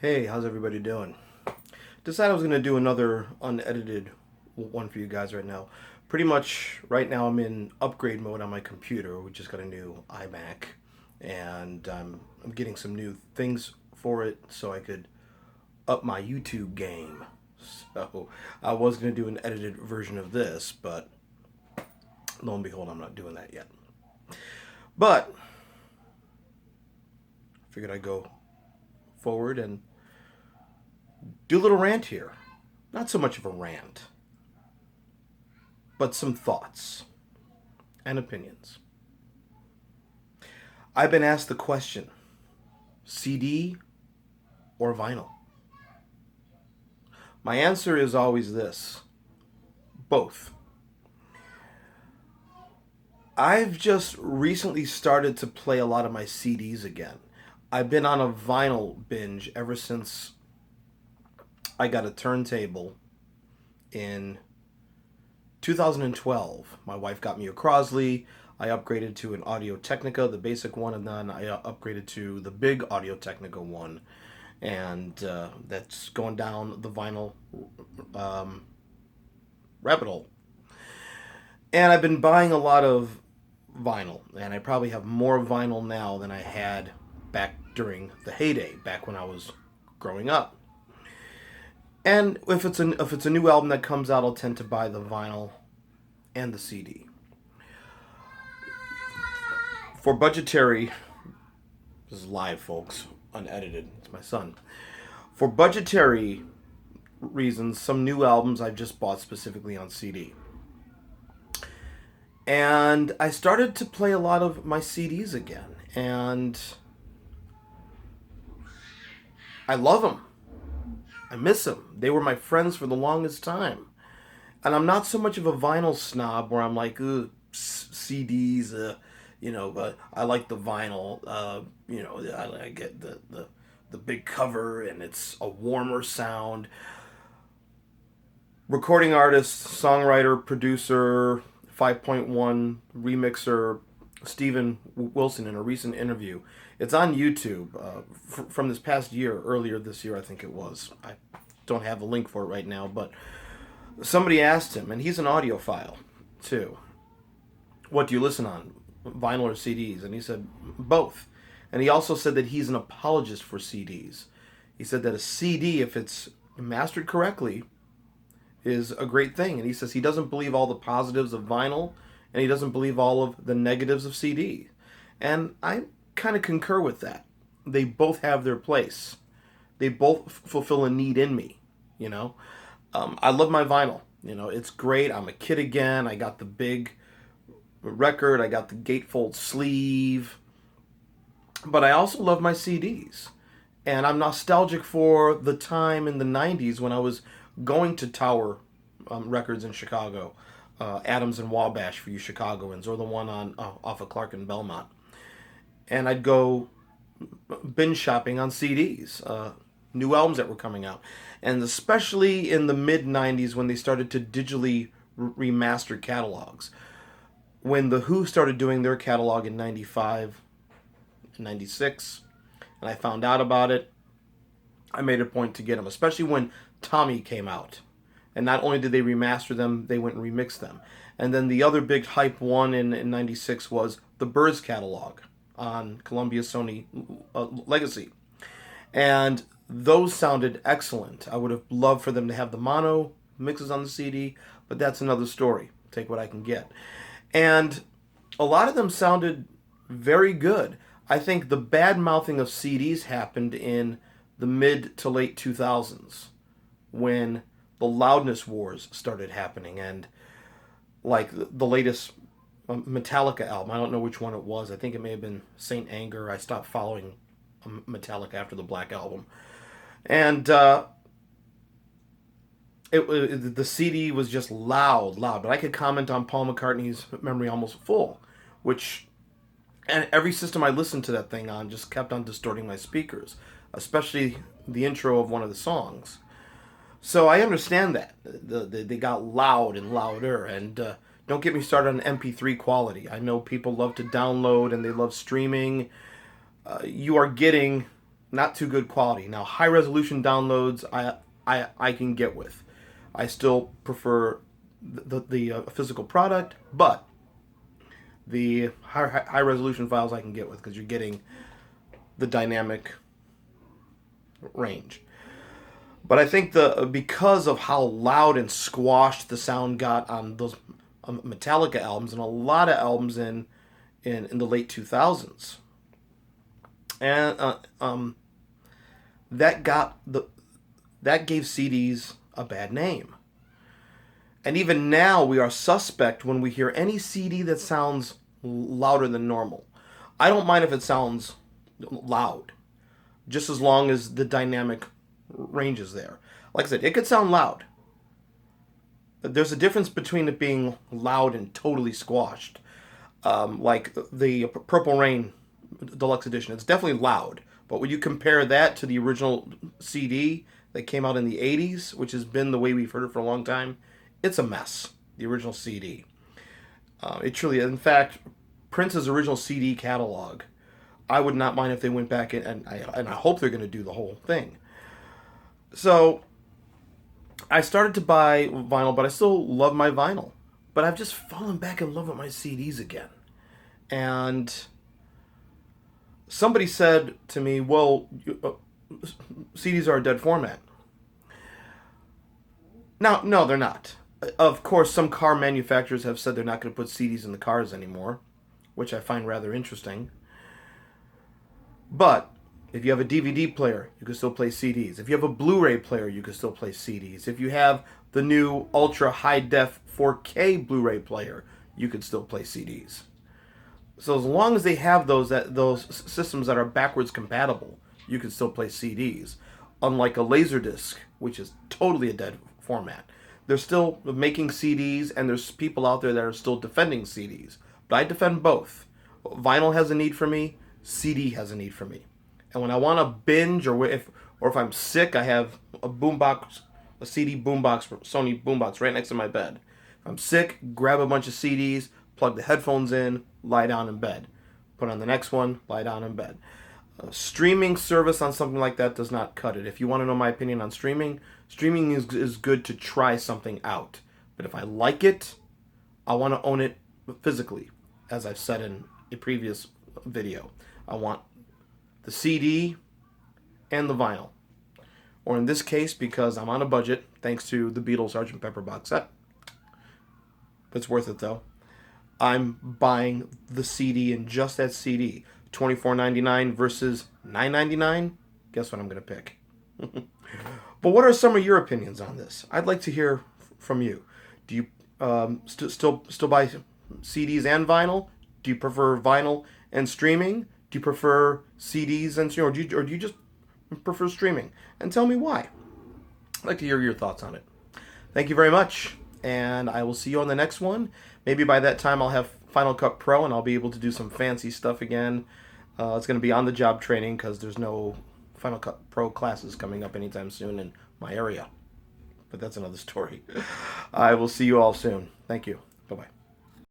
Hey, how's everybody doing? Decided I was going to do another unedited one for you guys right now. Pretty much right now I'm in upgrade mode on my computer. We just got a new iMac and I'm getting some new things for it so I could up my YouTube game. So I was going to do an edited version of this, but lo and behold, I'm not doing that yet. But I figured I'd go forward and do a little rant here. Not so much of a rant, but some thoughts and opinions. I've been asked the question, CD or vinyl? My answer is always this, both. I've just recently started to play a lot of my CDs again. I've been on a vinyl binge ever since I got a turntable in 2012. My wife got me a Crosley. I upgraded to an Audio Technica, the basic one, and then I upgraded to the big Audio Technica one. And that's going down the vinyl um, rabbit hole. And I've been buying a lot of vinyl, and I probably have more vinyl now than I had back during the heyday, back when I was growing up. And if it's a new album that comes out, I'll tend to buy the vinyl and the CD. For budgetary, this is live, folks, unedited. It's my son. For budgetary reasons, some new albums I've just bought specifically on CD. And I started to play a lot of my CDs again, and I love them. I miss them. They were my friends for the longest time. And I'm not so much of a vinyl snob where I'm like, ugh, CDs, but I like the vinyl. I get the big cover and it's a warmer sound. Recording artist, songwriter, producer, 5.1 remixer Steven Wilson in a recent interview. It's on YouTube from this past year, earlier this year, I think it was. I don't have a link for it right now, but somebody asked him, and he's an audiophile too, what do you listen on, vinyl or CDs? And he said, both. And he also said that he's an apologist for CDs. He said that a CD, if it's mastered correctly, is a great thing. And he says he doesn't believe all the positives of vinyl and he doesn't believe all of the negatives of CD. And I kind of concur with that. They both have their place. They both fulfill a need in me, you know. I love my vinyl. It's great. I'm a kid again. I got the big record. I got the gatefold sleeve. But I also love my CDs. And I'm nostalgic for the time in the 90s when I was going to Tower Records in Chicago, Adams and Wabash for you Chicagoans, or the one on off of Clark and Belmont. And I'd go binge shopping on CDs, new albums that were coming out. And especially in the mid 90s when they started to digitally remaster catalogs. When The Who started doing their catalog in 95, 96, and I found out about it, I made a point to get them, especially when Tommy came out. And not only did they remaster them, they went and remixed them. And then the other big hype one in 96 was the Byrds catalog on Columbia Sony Legacy. And those sounded excellent. I would have loved for them to have the mono mixes on the CD, but that's another story. Take what I can get. And a lot of them sounded very good. I think the bad mouthing of CDs happened in the mid to late 2000s when the loudness wars started happening, and like the latest Metallica album, I don't know which one it was. I think it may have been Saint Anger. I stopped following Metallica after the Black Album, and the CD was just loud, loud. But I could comment on Paul McCartney's Memory Almost Full, which and every system I listened to that thing on just kept on distorting my speakers, especially the intro of one of the songs. So I understand that they got loud and louder, and don't get me started on MP3 quality. I know people love to download and they love streaming. You are getting not too good quality. Now, high resolution downloads, I can get with. I still prefer the physical product, but the high resolution files I can get with, because you're getting the dynamic range. But I think because of how loud and squashed the sound got on those Metallica albums, and a lot of albums in the late 2000s, and that gave CDs a bad name. And even now, we are suspect when we hear any CD that sounds louder than normal. I don't mind if it sounds loud, just as long as the dynamic range is there. Like I said, it could sound loud. There's a difference between it being loud and totally squashed. Like the Purple Rain Deluxe Edition, it's definitely loud. But when you compare that to the original CD that came out in the 80s, which has been the way we've heard it for a long time, it's a mess. The original CD. It truly is. In fact, Prince's original CD catalog, I would not mind if they went back and I hope they're going to do the whole thing. So I started to buy vinyl, but I still love my vinyl. But I've just fallen back in love with my CDs again. And somebody said to me, well, CDs are a dead format. Now, no, they're not. Of course, some car manufacturers have said they're not going to put CDs in the cars anymore, which I find rather interesting. But if you have a DVD player, you can still play CDs. If you have a Blu-ray player, you can still play CDs. If you have the new ultra high def 4K Blu-ray player, you can still play CDs. So as long as they have those systems that are backwards compatible, you can still play CDs. Unlike a Laserdisc, which is totally a dead format. They're still making CDs, and there's people out there that are still defending CDs. But I defend both. Vinyl has a need for me. CD has a need for me. And when I want to binge, or if I'm sick, I have a boombox, a CD boombox, Sony boombox right next to my bed. If I'm sick, grab a bunch of CDs, plug the headphones in, lie down in bed. Put on the next one, lie down in bed. A streaming service on something like that does not cut it. If you want to know my opinion on streaming is good to try something out. But if I like it, I want to own it physically, as I've said in a previous video. I want the CD and the vinyl. Or in this case, because I'm on a budget, thanks to the Beatles Sgt. Pepper box set. It's worth it though. I'm buying the CD and just that CD. $24.99 versus $9.99. Guess what I'm going to pick? But what are some of your opinions on this? I'd like to hear from you. Do you still buy CDs and vinyl? Do you prefer vinyl and streaming? Do you prefer CDs and streaming, or do you just prefer streaming? And tell me why. I'd like to hear your thoughts on it. Thank you very much, and I will see you on the next one. Maybe by that time I'll have Final Cut Pro, and I'll be able to do some fancy stuff again. It's going to be on-the-job training because there's no Final Cut Pro classes coming up anytime soon in my area. But that's another story. I will see you all soon. Thank you. Bye-bye.